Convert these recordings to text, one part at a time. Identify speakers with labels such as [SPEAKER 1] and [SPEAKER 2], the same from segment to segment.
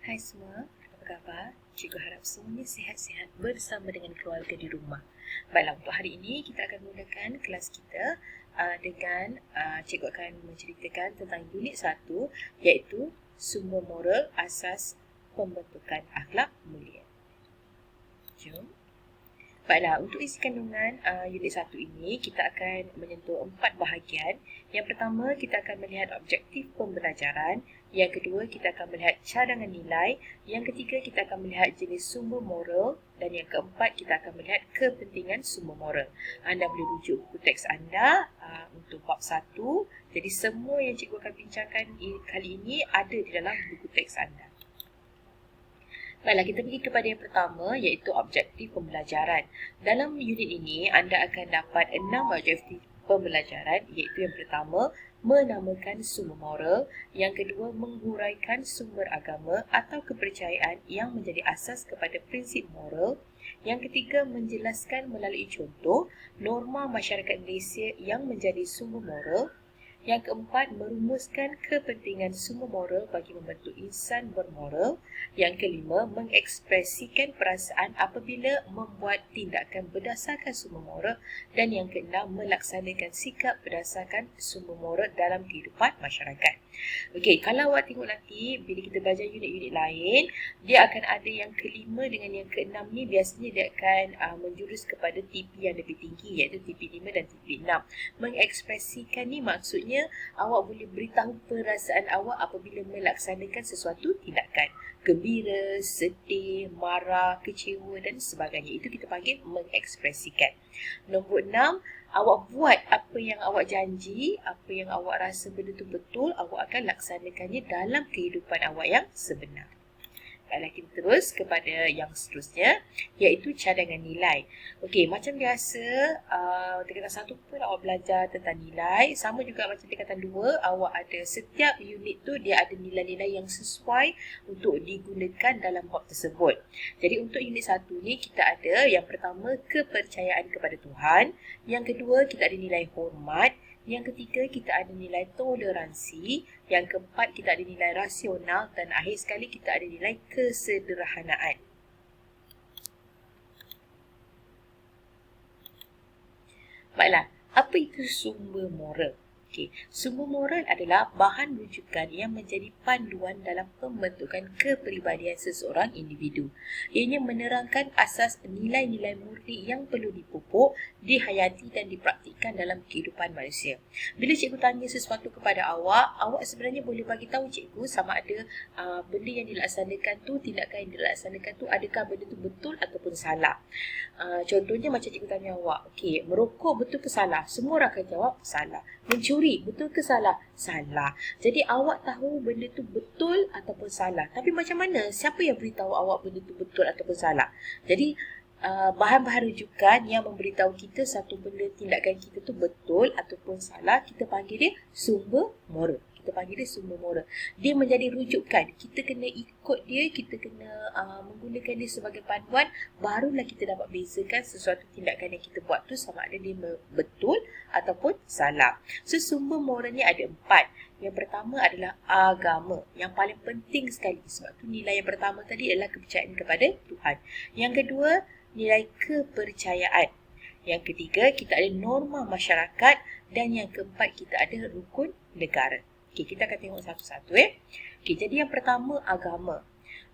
[SPEAKER 1] Hai semua, apa khabar? Cikgu harap semuanya sihat-sihat bersama dengan keluarga di rumah. Baiklah, untuk hari ini kita akan mulakan kelas kita dengan cikgu akan menceritakan tentang unit 1 iaitu sumber moral asas pembentukan akhlak mulia. Jom. Baiklah, untuk isi kandungan unit 1 ini, kita akan menyentuh 4 bahagian. Yang pertama, kita akan melihat objektif pembelajaran. Yang kedua, kita akan melihat cadangan nilai. Yang ketiga, kita akan melihat jenis sumber moral. Dan yang keempat, kita akan melihat kepentingan sumber moral. Anda boleh rujuk buku teks anda untuk bab 1. Jadi, semua yang cikgu akan bincangkan kali ini ada di dalam buku teks anda. Baiklah, kita pergi kepada yang pertama iaitu objektif pembelajaran. Dalam unit ini, anda akan dapat 6 objektif pembelajaran iaitu yang pertama, menamakan sumber moral. Yang kedua, menghuraikan sumber agama atau kepercayaan yang menjadi asas kepada prinsip moral. Yang ketiga, menjelaskan melalui contoh norma masyarakat Malaysia yang menjadi sumber moral. Yang keempat, merumuskan kepentingan sumber moral bagi membentuk insan bermoral. Yang kelima, mengekspresikan perasaan apabila membuat tindakan berdasarkan sumber moral. Dan yang keenam, melaksanakan sikap berdasarkan sumber moral dalam kehidupan masyarakat. Okey, kalau awak tengok nanti, bila kita belajar unit-unit lain, dia akan ada yang kelima dengan yang keenam ni, biasanya dia akan menjurus kepada TP yang lebih tinggi, iaitu TP 5 dan TP 6. Mengekspresikan ni maksudnya awak boleh beritahu perasaan awak apabila melaksanakan sesuatu tindakan. Gembira, sedih, marah, kecewa dan sebagainya. Itu kita panggil mengekspresikan. Nombor 6, awak buat apa yang awak janji, apa yang awak rasa benda tu betul, awak akan laksanakannya dalam kehidupan awak yang sebenar. Baiklah, kita terus kepada yang seterusnya iaitu cadangan nilai. Okey, macam biasa tingkatan 1 pun awak belajar tentang nilai. Sama juga macam tingkatan 2, awak ada setiap unit tu dia ada nilai-nilai yang sesuai untuk digunakan dalam bab tersebut. Jadi untuk unit 1 ni kita ada yang pertama, kepercayaan kepada Tuhan. Yang kedua, kita ada nilai hormat. Yang ketiga, kita ada nilai toleransi. Yang keempat, kita ada nilai rasional. Dan akhir sekali, kita ada nilai kesederhanaan. Baiklah, apa itu sumber moral? Okey, sumber moral adalah bahan rujukan yang menjadi panduan dalam pembentukan kepribadian seseorang individu. Ianya menerangkan asas nilai-nilai murni yang perlu dipupuk, dihayati dan dipraktikkan dalam kehidupan manusia. Bila cikgu tanya sesuatu kepada awak, awak sebenarnya boleh bagi tahu cikgu sama ada benda yang dilaksanakan tu, tindakan yang dilaksanakan tu, adakah benda tu betul ataupun salah. Contohnya macam cikgu tanya awak, okey, merokok betul ke salah? Semua orang akan jawab salah. Mencuri betul ke salah? Salah. Jadi awak tahu benda tu betul ataupun salah. Tapi macam mana? Siapa yang beritahu awak benda tu betul ataupun salah? Jadi bahan-bahan rujukan yang memberitahu kita satu benda tindakan kita tu betul ataupun salah, kita panggil dia sumber moral. Kita panggil dia sumber moral. Dia menjadi rujukan. Kita kena ikut dia, kita kena menggunakan dia sebagai panduan, barulah kita dapat bezakan sesuatu tindakan yang kita buat tu sama ada dia betul ataupun salah. So, sumber moral ni ada 4. Yang pertama adalah agama. Yang paling penting sekali. Sebab tu nilai yang pertama tadi adalah kepercayaan kepada Tuhan. Yang kedua, nilai kepercayaan. Yang ketiga, kita ada norma masyarakat. Dan yang keempat, kita ada rukun negara. Okey, kita akan tengok satu-satu. Okey, jadi yang pertama, agama.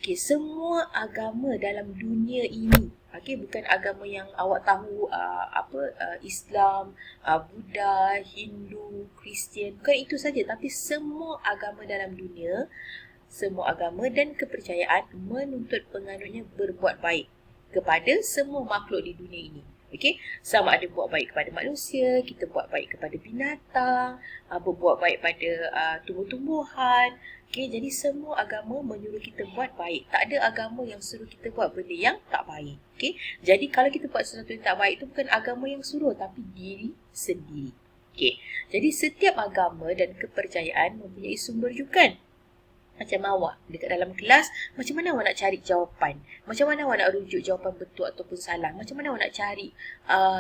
[SPEAKER 1] Okey, semua agama dalam dunia ini, okey, bukan agama yang awak tahu Islam, Buddha, Hindu, Kristian, bukan itu saja, tapi semua agama dalam dunia, semua agama dan kepercayaan menuntut penganutnya berbuat baik kepada semua makhluk di dunia ini. Okey, sama ada buat baik kepada manusia, kita buat baik kepada binatang, berbuat baik pada tumbuh-tumbuhan. Okey, jadi semua agama menyuruh kita buat baik. Tak ada agama yang suruh kita buat benda yang tak baik. Okey, jadi kalau kita buat sesuatu yang tak baik, itu bukan agama yang suruh, tapi diri sendiri. Okey, jadi setiap agama dan kepercayaan mempunyai sumber rujukan. Macam awak dekat dalam kelas, macam mana awak nak cari jawapan? Macam mana awak nak rujuk jawapan betul ataupun salah? Macam mana awak nak cari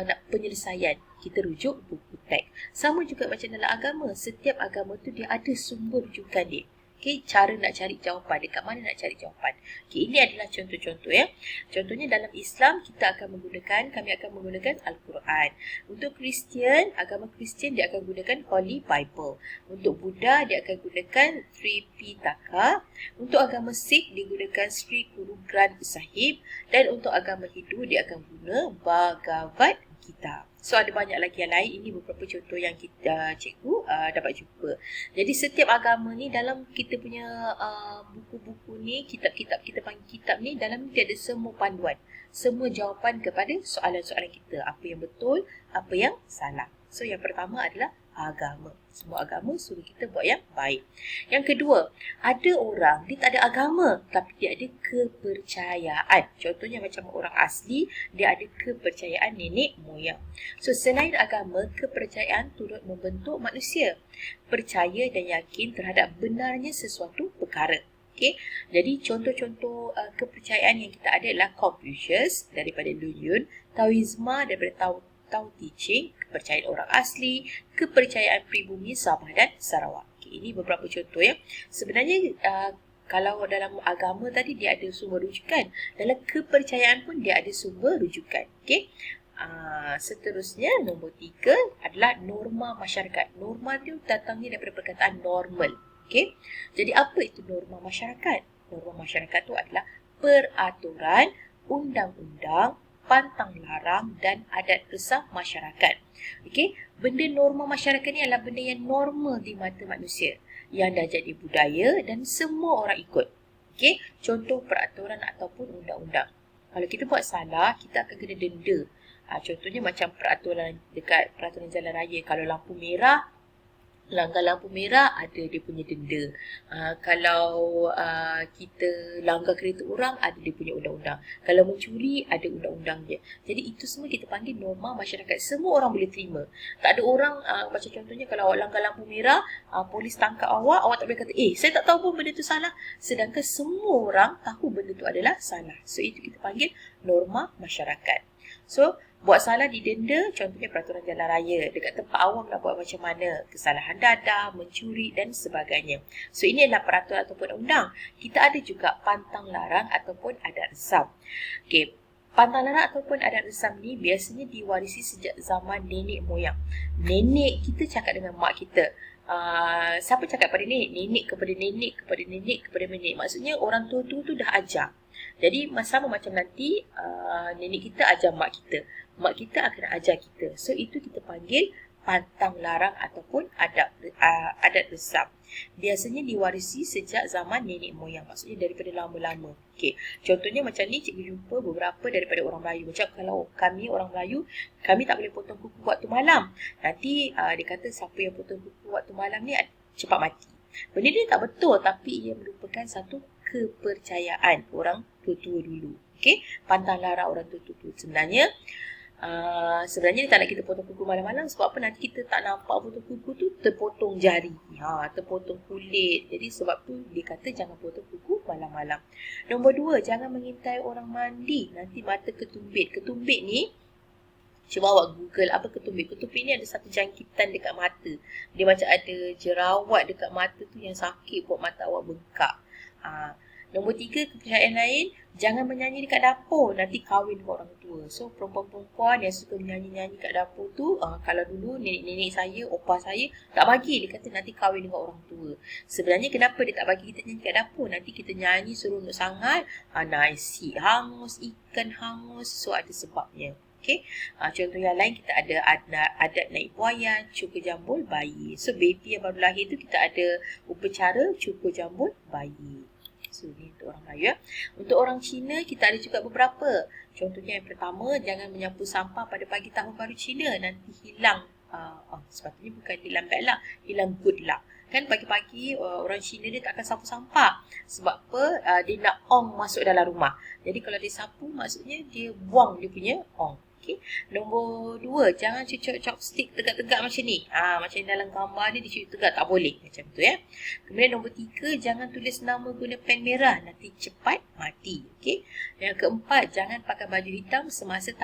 [SPEAKER 1] nak penyelesaian? Kita rujuk buku teks. Sama juga macam dalam agama. Setiap agama tu dia ada sumber rujukan dia. Okay, cara nak cari jawapan, dekat mana nak cari jawapan. Okay, ini adalah contoh-contoh ya. Contohnya dalam Islam kami akan menggunakan Al-Quran. Untuk Kristian, agama Kristian dia akan gunakan Holy Bible. Untuk Buddha dia akan gunakan Tripitaka. Untuk agama Sikh digunakan Sri Guru Granth Sahib, dan untuk agama Hindu dia akan guna Bhagavad Gita. So ada banyak lagi yang lain. Ini beberapa contoh yang kita cikgu dapat jumpa. Jadi setiap agama ni dalam kita punya buku-buku ni, kitab-kitab kita panggil kitab ni, dalam dia ada semua panduan, semua jawapan kepada soalan-soalan kita. Apa yang betul, apa yang salah. So yang pertama adalah agama. Semua agama suruh kita buat yang baik. Yang kedua, ada orang dia tak ada agama tapi dia ada kepercayaan. Contohnya macam orang asli, dia ada kepercayaan nenek moyang. So selain agama, kepercayaan turut membentuk manusia percaya dan yakin terhadap benarnya sesuatu perkara. Okay. Jadi contoh-contoh kepercayaan yang kita ada adalah Confucius daripada Lu Yun, Taoisme daripada Tao Te Ching, kepercayaan orang asli, kepercayaan pribumi Sabah dan Sarawak. Okay, ini beberapa contoh ya. Sebenarnya kalau dalam agama tadi dia ada sumber rujukan, dalam kepercayaan pun dia ada sumber rujukan. Okay. Seterusnya nombor 3 adalah norma masyarakat. Norma itu datangnya daripada perkataan normal. Okay. Jadi apa itu norma masyarakat? Norma masyarakat itu adalah peraturan, undang-undang, pantang larang dan adat resam masyarakat. Okey, benda norma masyarakat ni adalah benda yang normal di mata manusia, yang dah jadi budaya dan semua orang ikut. Okey, contoh peraturan ataupun undang-undang. Kalau kita buat salah, kita akan kena denda. Contohnya macam peraturan dekat peraturan jalan raya, kalau lampu merah, langgar lampu merah ada dia punya denda. Kalau kita langgar kereta orang, ada dia punya undang-undang. Kalau mencuri, ada undang-undang dia. Jadi itu semua kita panggil norma masyarakat. Semua orang boleh terima. Tak ada orang, macam contohnya kalau awak langgar lampu merah, polis tangkap awak tak boleh kata, saya tak tahu pun benda tu salah. Sedangkan semua orang tahu benda tu adalah salah. So itu kita panggil norma masyarakat. So buat salah didenda, contohnya peraturan jalan raya. Dekat tempat awam nak buat macam mana, kesalahan dadah, mencuri dan sebagainya. So ini adalah peraturan ataupun undang. Kita ada juga pantang larang ataupun adat resam. Okay. Pantang larang ataupun adat resam ni biasanya diwarisi sejak zaman nenek moyang. Nenek kita cakap dengan mak kita. Siapa cakap pada nenek? Nenek kepada nenek, kepada nenek, kepada nenek. Maksudnya orang tua-tua tu dah ajar. Jadi sama macam nanti nenek kita ajar mak kita, mak kita akan ajar kita. So itu kita panggil pantang larang ataupun adat resam. Biasanya diwarisi sejak zaman nenek moyang, maksudnya daripada lama-lama. Okey, contohnya macam ni cikgu jumpa beberapa daripada orang Melayu. Macam kalau kami orang Melayu, kami tak boleh potong kuku waktu malam. Nanti dia kata siapa yang potong kuku waktu malam ni cepat mati. Benda ni tak betul, tapi ia merupakan satu kepercayaan orang tua-tua dulu. Okey, pantang larang orang tua-tua. Sebenarnya dia tak nak kita potong kuku malam-malam sebab apa? Nanti kita tak nampak potong kuku tu terpotong jari, terpotong kulit. Jadi sebab tu dia kata jangan potong kuku malam-malam. Nombor 2, jangan mengintai orang mandi, nanti mata ketumbit. Ketumbit ni, cuba awak Google apa ketumbit. Ketumbit ni ada satu jangkitan dekat mata. Dia macam ada jerawat dekat mata tu yang sakit buat mata awak bengkak. Nombor 3, kepercayaan lain, jangan menyanyi dekat dapur, nanti kahwin dengan orang tua. So perempuan-perempuan yang suka menyanyi-nyanyi kat dapur tu, kalau dulu nenek-nenek saya, opa saya tak bagi, dia kata nanti kahwin dengan orang tua. Sebenarnya kenapa dia tak bagi kita nyanyi kat dapur? Nanti kita nyanyi seronok sangat, nasi hangus, ikan hangus, so ada sebabnya. Okay. Contoh yang lain kita ada adat naik buayan, cukur jambul bayi. So baby yang baru lahir tu kita ada upacara cukur jambul bayi. So ni untuk orang Melayu. Untuk orang Cina kita ada juga beberapa. Contohnya yang pertama, jangan menyapu sampah pada pagi tahun baru Cina, nanti hilang sepatutnya bukan hilang bad luck, hilang good luck. Kan pagi-pagi orang Cina dia tak akan sapu sampah. Sebab apa? Dia nak ong masuk dalam rumah. Jadi kalau dia sapu maksudnya dia buang dia punya ong. Okay. Nombor 2, jangan cucuk chopstick tegak-tegak macam ni. Macam dalam gambar ni dicucuk tegak, tak boleh. Macam tu ya. Kemudian nombor 3, jangan tulis nama guna pen merah. Nanti cepat mati. Okay. Yang keempat, jangan pakai baju hitam semasa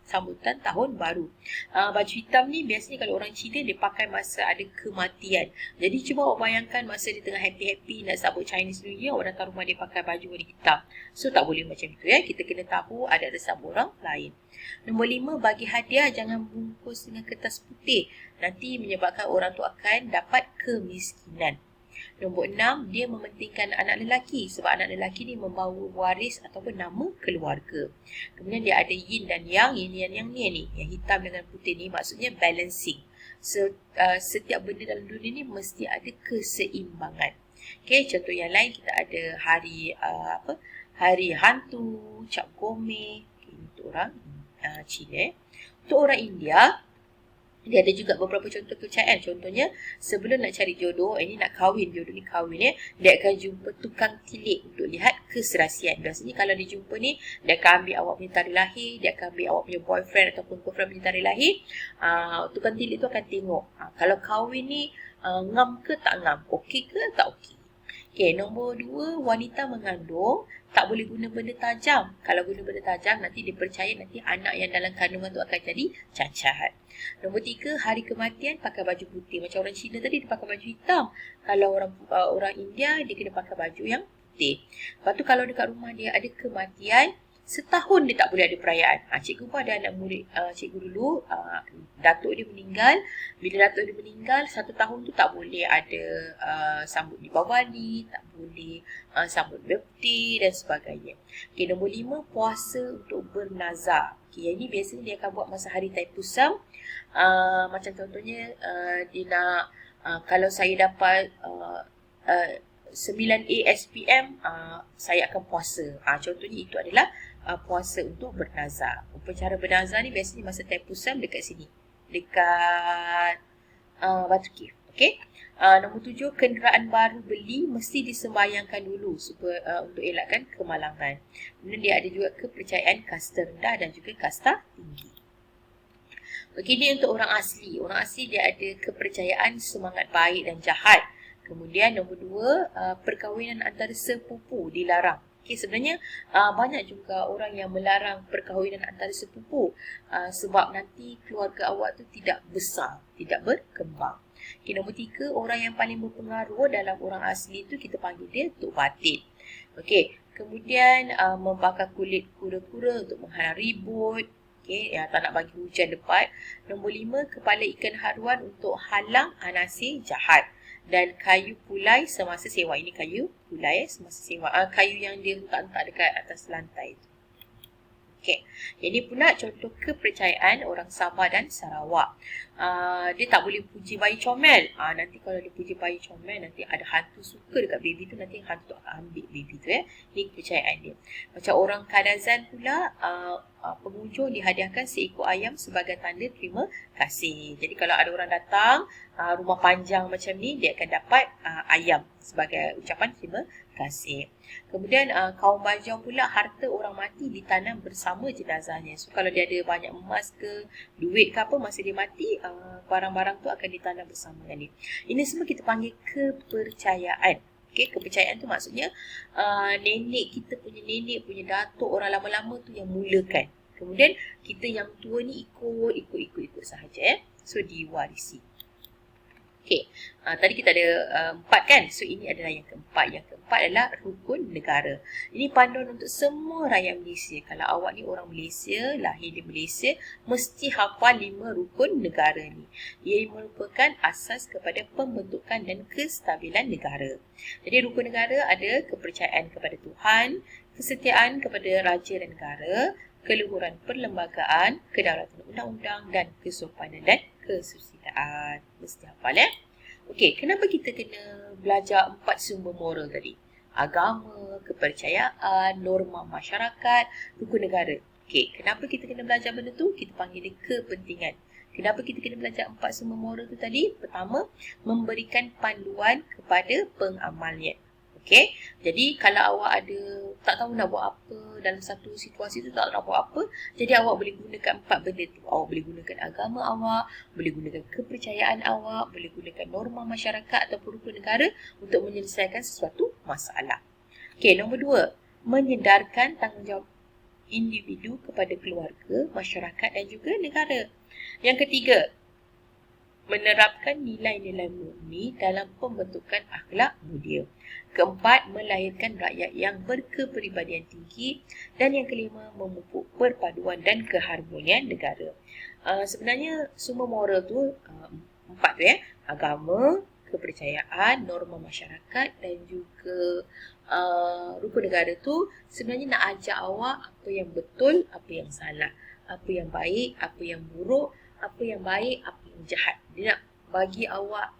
[SPEAKER 1] sambutan tahun baru. Baju hitam ni biasanya kalau orang Cina dia pakai masa ada kematian. Jadi cuba awak bayangkan masa dia tengah happy-happy nak sambut Chinese New Year, orang datang rumah dia pakai baju warna hitam. So tak boleh macam tu ya. Kita kena tahu ada sambut orang lain. Nombor 5, bagi hadiah jangan bungkus dengan kertas putih. Nanti menyebabkan orang tu akan dapat kemiskinan. Nombor 6, dia mementingkan anak lelaki sebab anak lelaki ni membawa waris ataupun nama keluarga. Kemudian dia ada yin dan yang. Yin dan yang ni, yang hitam dengan putih ni maksudnya balancing. Setiap benda dalam dunia ni mesti ada keseimbangan. Okay, contoh yang lain kita ada hari hantu, Cap Gome. Okay, untuk orang Cina. Untuk orang India, dia ada juga beberapa contoh kepercayaan. Contohnya, sebelum nak cari jodoh, ini nak kahwin, jodoh ni kahwin ya, dia akan jumpa tukang tilik untuk lihat keserasian. Biasanya kalau dia jumpa ni, dia akan ambil awak punya tarikh lahir, dia akan ambil awak punya boyfriend ataupun girlfriend punya tarikh lahir. Tukang tilik tu akan tengok, kalau kahwin ni ngam ke tak ngam, okey ke tak okey. Okay, nombor 2, wanita mengandung tak boleh guna benda tajam. Kalau guna benda tajam, nanti dipercaya nanti anak yang dalam kandungan tu akan jadi cacat. Nombor 3, hari kematian pakai baju putih. Macam orang Cina tadi dia pakai baju hitam. Kalau orang India dia kena pakai baju yang putih. Lepas tu kalau dekat rumah dia ada kematian, setahun dia tak boleh ada perayaan. Cikgu pun ada anak murid cikgu dulu, datuk dia meninggal. Bila datuk dia meninggal, 1 tahun tu tak boleh ada sambut Deepavali, tak boleh sambut birthday dan sebagainya. Okay, nombor 5, puasa untuk bernazar. Okay, yang ni biasanya dia akan buat masa hari Taipusam. Macam contohnya, dia nak, kalau saya dapat 9 ASPM, saya akan puasa. Contohnya itu adalah puasa untuk bernazar. Upacara bernazar ni biasanya masa Taipusam dekat sini. Dekat Batu Cave. Okay. Nombor 7, kenderaan baru beli mesti disembayangkan dulu supaya untuk elakkan kemalangan. Kemudian dia ada juga kepercayaan kasta rendah dan juga kasta tinggi. Begini untuk orang asli. Orang asli dia ada kepercayaan semangat baik dan jahat. Kemudian nombor 2, perkahwinan antara sepupu dilarang. Okay, sebenarnya banyak juga orang yang melarang perkahwinan antara sepupu sebab nanti keluarga awak tu tidak besar, tidak berkembang. Okay, nombor 3, orang yang paling berpengaruh dalam orang asli tu kita panggil dia Tok Batin. Okay, kemudian membakar kulit kura-kura untuk menghalang ribut. Okay, tak nak bagi hujan lebat. Nombor 5, kepala ikan haruan untuk halang anasir jahat. Dan kayu pulai semasa sewa. Ini kayu pulai semasa sewa. Kayu yang dia letak dekat atas lantai tu. Okay. Ini pula contoh kepercayaan orang Sabah dan Sarawak. Dia tak boleh puji bayi comel. Nanti kalau dia puji bayi comel, nanti ada hantu suka dekat baby tu, nanti hantu tu akan ambil baby tu ya. Ini kepercayaan dia. Macam orang Kadazan pula, pengunjung dihadiahkan seekor ayam sebagai tanda terima kasih. Jadi kalau ada orang datang, rumah panjang macam ni, dia akan dapat ayam sebagai ucapan terima kasih. Kemudian kaum Bajau pula, harta orang mati ditanam bersama jenazahnya. So kalau dia ada banyak emas ke, duit ke apa, masa dia mati, barang-barang tu akan ditanam bersama dengan dia. Ini semua kita panggil kepercayaan. Okay, kepercayaan tu maksudnya nenek kita punya nenek punya datuk, orang lama-lama tu yang mulakan. Kemudian kita yang tua ni ikut sahaja. So diwarisi. Okay, tadi kita ada 4 kan. So ini adalah yang keempat. Yang keempat adalah rukun negara. Ini panduan untuk semua rakyat Malaysia. Kalau awak ni orang Malaysia, lahir di Malaysia, mesti hafal 5 rukun negara ni. Ia merupakan asas kepada pembentukan dan kestabilan negara. Jadi rukun negara ada kepercayaan kepada Tuhan, kesetiaan kepada raja dan negara, keluhuran perlembagaan, kedaulatan undang-undang dan kesopanan dan kesusilaan. Mesti hafal ya. Okey, kenapa kita kena belajar 4 sumber moral tadi? Agama, kepercayaan, norma masyarakat, rukun negara. Okey, kenapa kita kena belajar benda tu? Kita panggil dia kepentingan. Kenapa kita kena belajar 4 sumber moral tu tadi? Pertama, memberikan panduan kepada pengamalnya. Okey, jadi kalau awak ada tak tahu nak buat apa, dalam satu situasi tu tak nak buat apa, jadi awak boleh gunakan 4 benda tu. Awak boleh gunakan agama awak, boleh gunakan kepercayaan awak, boleh gunakan norma masyarakat ataupun rukun negara untuk menyelesaikan sesuatu masalah. Okey, nombor 2, menyedarkan tanggungjawab individu kepada keluarga, masyarakat dan juga negara. Yang ketiga, menerapkan nilai-nilai murni dalam pembentukan akhlak mulia. Keempat, melahirkan rakyat yang berkepribadian tinggi. Dan yang kelima, memupuk perpaduan dan keharmonian negara. Sebenarnya semua moral tu 4 tu ya. Agama, kepercayaan, norma masyarakat dan juga rukun negara tu sebenarnya nak ajar awak apa yang betul, apa yang salah, apa yang baik, apa yang buruk, apa yang baik, apa yang jahat. Dia nak bagi awak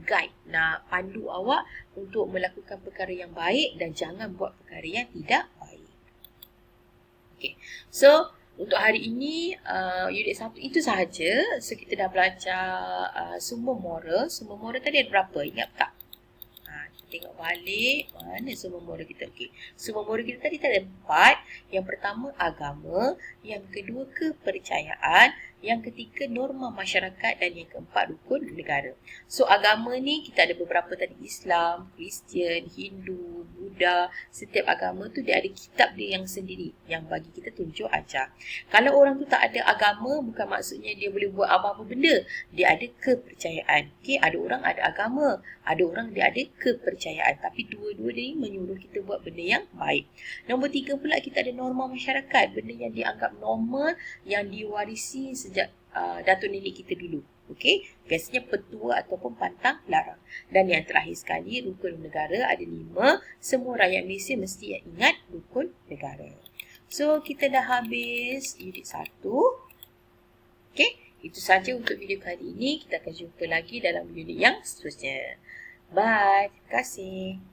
[SPEAKER 1] guide, nak pandu awak untuk melakukan perkara yang baik dan jangan buat perkara yang tidak baik. Okay. So, untuk hari ini, unit 1 itu sahaja. So, kita dah belajar semua moral. Semua moral tadi ada berapa? Ingat tak? Kita tengok balik. Mana semua moral kita? Okay. Semua moral kita tadi ada 4. Yang pertama, agama. Yang kedua, kepercayaan. Yang ketiga, norma masyarakat. Dan yang keempat, rukun negara. So, agama ni kita ada beberapa tadi. Islam, Kristian, Hindu, Buddha. Setiap agama tu dia ada kitab dia yang sendiri. Yang bagi kita tunjuk ajar. Kalau orang tu tak ada agama, bukan maksudnya dia boleh buat apa-apa benda. Dia ada kepercayaan. Okay, ada orang ada agama. Ada orang dia ada kepercayaan. Tapi dua-dua ni menyuruh kita buat benda yang baik. Nombor 3 pula kita ada norma masyarakat. Benda yang dianggap normal, yang diwarisi sejak datuk nenek kita dulu. Okey, biasanya petua ataupun pantang larang. Dan yang terakhir sekali, rukun negara ada 5. Semua rakyat Malaysia mesti ingat rukun negara. So, kita dah habis unit 1. Okey, itu saja untuk video kali ini. Kita akan jumpa lagi dalam unit yang seterusnya. Bye. Terima kasih.